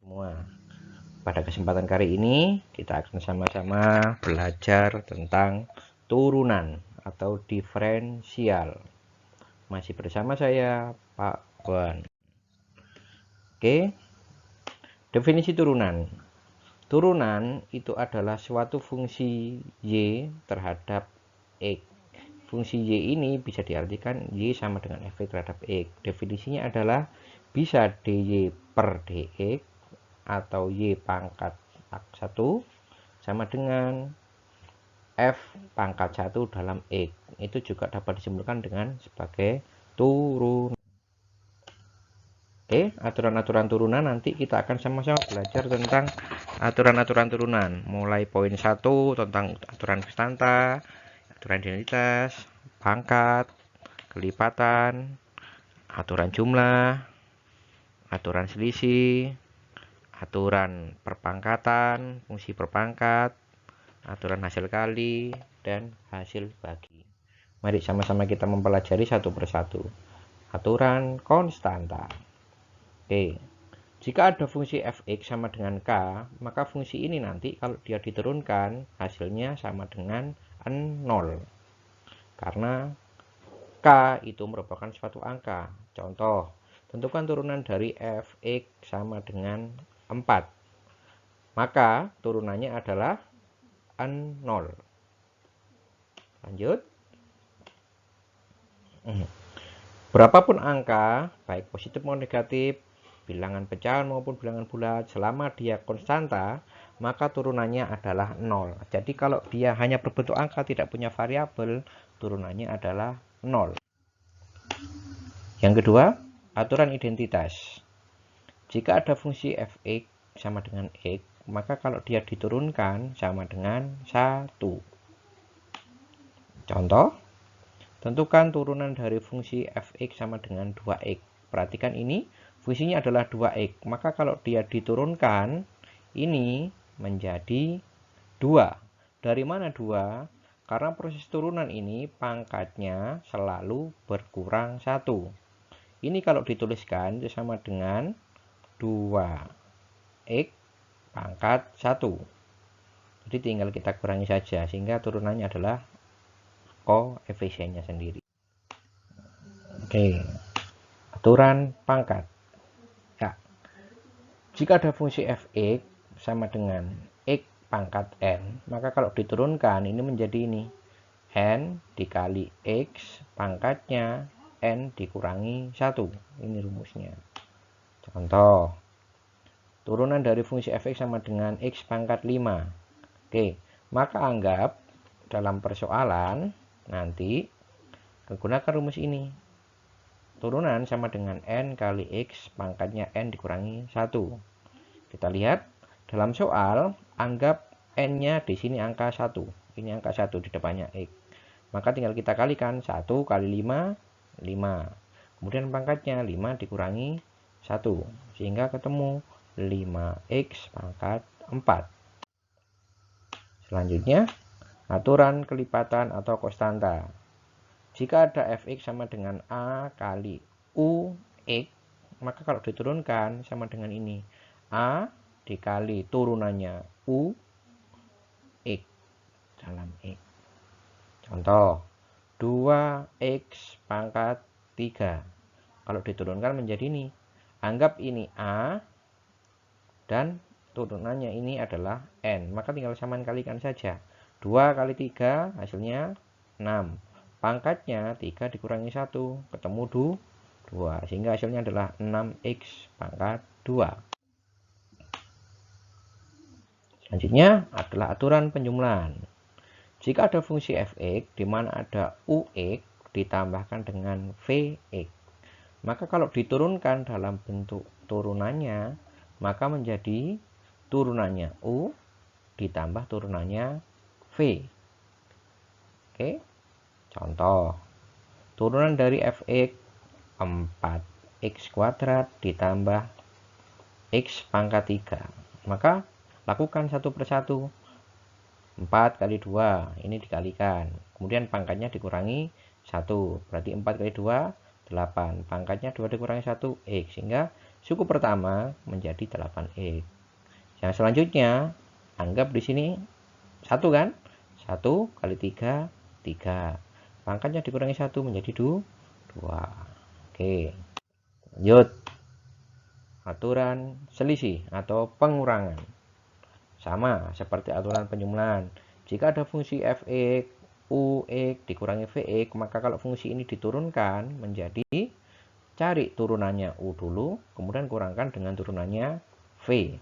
Semua. Pada kesempatan kali ini kita akan sama-sama belajar tentang turunan atau diferensial. Masih bersama saya Pak Wan. Oke, definisi turunan. Turunan itu adalah suatu fungsi Y terhadap X. Fungsi Y ini bisa diartikan Y sama dengan F terhadap X. Definisinya adalah bisa dy per dx atau Y pangkat 1 sama dengan F pangkat 1 dalam X. Itu juga dapat disimpulkan dengan sebagai turun. Oke, aturan-aturan turunan nanti kita akan sama-sama belajar tentang aturan-aturan turunan. Mulai poin 1 tentang aturan konstanta, aturan identitas, pangkat, kelipatan, aturan jumlah, aturan selisih, aturan perpangkatan, fungsi perpangkat, aturan hasil kali, dan hasil bagi. Mari sama-sama kita mempelajari satu persatu. Aturan konstanta. Oke, jika ada fungsi fx sama dengan k, maka fungsi ini nanti kalau dia diturunkan, hasilnya sama dengan 0. Karena k itu merupakan suatu angka. Contoh, tentukan turunan dari fx sama dengan 4. Maka turunannya adalah 0. Lanjut. Berapapun angka, baik positif maupun negatif, bilangan pecahan maupun bilangan bulat, selama dia konstanta, maka turunannya adalah 0. Jadi kalau dia hanya berbentuk angka, tidak punya variabel, turunannya adalah 0. Yang kedua, aturan identitas. Jika ada fungsi fx sama dengan x, maka kalau dia diturunkan sama dengan 1. Contoh, tentukan turunan dari fungsi fx sama dengan 2x. Perhatikan ini, fungsinya adalah 2x. Maka kalau dia diturunkan, ini menjadi 2. Dari mana 2? Karena proses turunan ini pangkatnya selalu berkurang 1. Ini kalau dituliskan itu sama dengan 2x pangkat 1. Jadi tinggal kita kurangi saja, sehingga turunannya adalah koefisiennya sendiri. Oke, aturan pangkat. Ya, jika ada fungsi fx sama dengan x pangkat n, maka kalau diturunkan ini menjadi ini n dikali x pangkatnya n dikurangi 1. Ini rumusnya. Contoh, turunan dari fungsi fx sama dengan x pangkat 5. Oke, maka anggap dalam persoalan nanti gunakan rumus ini. Turunan sama dengan n kali x pangkatnya n dikurangi 1. Kita lihat dalam soal, anggap n-nya di sini angka 1. Ini angka 1 di depannya x. Maka tinggal kita kalikan 1 kali 5, 5. Kemudian pangkatnya 5 dikurangi 1. Sehingga ketemu 5x pangkat 4. Selanjutnya, aturan kelipatan atau konstanta. Jika ada fx sama dengan a kali ux, maka kalau diturunkan sama dengan ini. A dikali turunannya u x dalam x. Contoh, 2x pangkat 3. Kalau diturunkan menjadi ini. Anggap ini a dan turunannya ini adalah n. Maka tinggal samakan kalikan saja. 2 kali 3 hasilnya 6. Pangkatnya 3 dikurangi 1. Ketemu 2. Sehingga hasilnya adalah 6x pangkat 2. Selanjutnya adalah aturan penjumlahan. Jika ada fungsi fx di mana ada ux ditambahkan dengan vx, maka kalau diturunkan dalam bentuk turunannya, maka menjadi turunannya u ditambah turunannya v. Oke, contoh, turunan dari fx 4x kuadrat ditambah x pangkat 3. Maka lakukan satu persatu. 4 kali 2 ini dikalikan. Kemudian pangkatnya dikurangi 1. Berarti 4 kali 2, 8. Pangkatnya 2 dikurangi 1, x. Sehingga suku pertama menjadi 8x. Yang selanjutnya, anggap di sini 1 kan? 1 kali 3, 3. Pangkatnya dikurangi 1 menjadi 2. Oke. Lanjut. Aturan selisih atau pengurangan. Sama seperti aturan penjumlahan. Jika ada fungsi fx, ux dikurangi vx, maka kalau fungsi ini diturunkan menjadi, cari turunannya u dulu, kemudian kurangkan dengan turunannya v.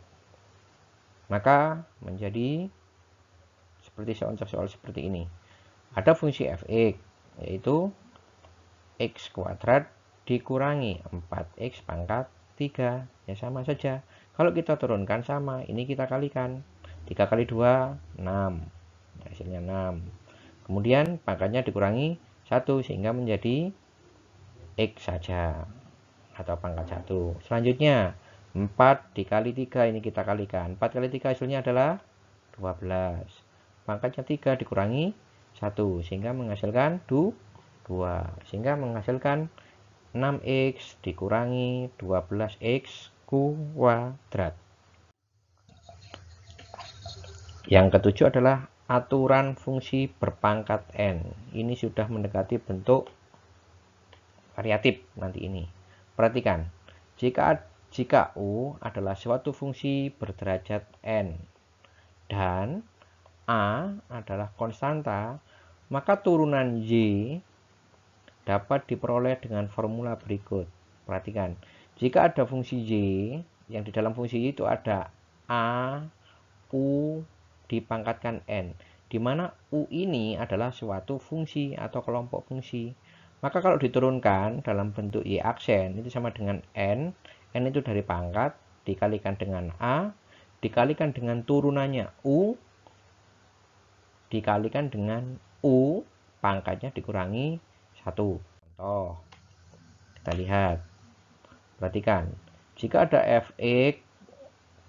Maka menjadi seperti soal seperti ini. Ada fungsi fx, yaitu x kuadrat dikurangi 4x pangkat 3. Ya sama saja. Kalau kita turunkan sama, ini kita kalikan. 3 kali 2, 6. Hasilnya 6. Kemudian pangkatnya dikurangi 1 sehingga menjadi x saja atau pangkat 1. Selanjutnya 4 dikali 3 ini kita kalikan. 4 kali 3 hasilnya adalah 12. Pangkatnya 3 dikurangi 1 sehingga menghasilkan 2. Sehingga menghasilkan 6x dikurangi 12x kuadrat. Yang ketujuh adalah aturan fungsi berpangkat n. Ini sudah mendekati bentuk variatif nanti ini. Perhatikan, jika u adalah suatu fungsi berderajat n dan a adalah konstanta, maka turunan y dapat diperoleh dengan formula berikut. Perhatikan, jika ada fungsi y, yang di dalam fungsi y itu ada a, u dipangkatkan n, di mana u ini adalah suatu fungsi atau kelompok fungsi. Maka kalau diturunkan dalam bentuk y aksen, itu sama dengan n itu dari pangkat, dikalikan dengan a, dikalikan dengan turunannya u, dikalikan dengan u, pangkatnya dikurangi 1. Contoh, kita lihat. Perhatikan, jika ada fx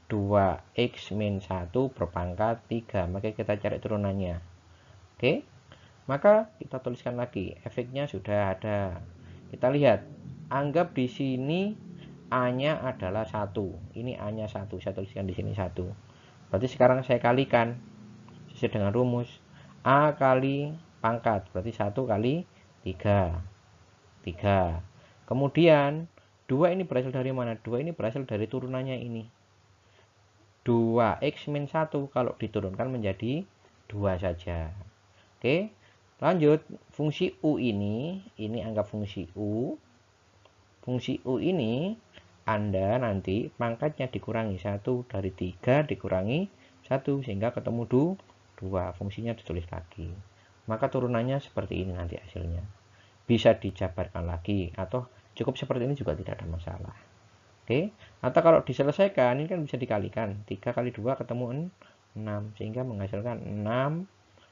2x min 1 berpangkat 3, maka kita cari turunannya. Oke, maka kita tuliskan lagi, efeknya sudah ada. Kita lihat, anggap di sini a-nya adalah 1. Ini a-nya 1, saya tuliskan di sini 1. Berarti sekarang saya kalikan sesuai dengan rumus. A kali pangkat, berarti 1 kali 3. 3. Kemudian 2 ini berasal dari mana? 2 ini berasal dari turunannya ini. 2x min 1 kalau diturunkan menjadi 2 saja. Oke, lanjut. Fungsi u ini anggap fungsi u. Fungsi u ini Anda nanti pangkatnya dikurangi 1, dari 3 dikurangi 1 sehingga ketemu 2. Fungsinya ditulis lagi. Maka turunannya seperti ini nanti hasilnya. Bisa dijabarkan lagi atau cukup seperti ini juga tidak ada masalah. Oke, atau kalau diselesaikan ini kan bisa dikalikan, 3 kali 2 ketemu 6 sehingga menghasilkan 6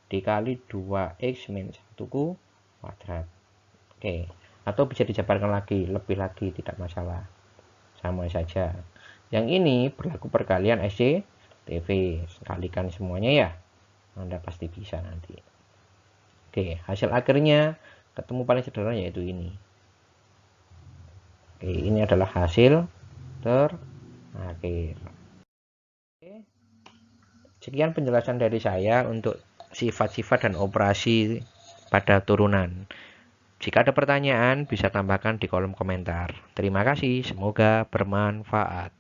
dikali 2x min 1 kuadrat. Oke, atau bisa dijabarkan lagi, lebih lagi, tidak masalah, sama saja. Yang ini berlaku perkalian SCTV, kalikan semuanya ya, Anda pasti bisa nanti. Oke, hasil akhirnya ketemu paling sederhana yaitu ini. Oke, ini adalah hasil terakhir. Oke. Sekian penjelasan dari saya untuk sifat-sifat dan operasi pada turunan. Jika ada pertanyaan, bisa tambahkan di kolom komentar. Terima kasih, semoga bermanfaat.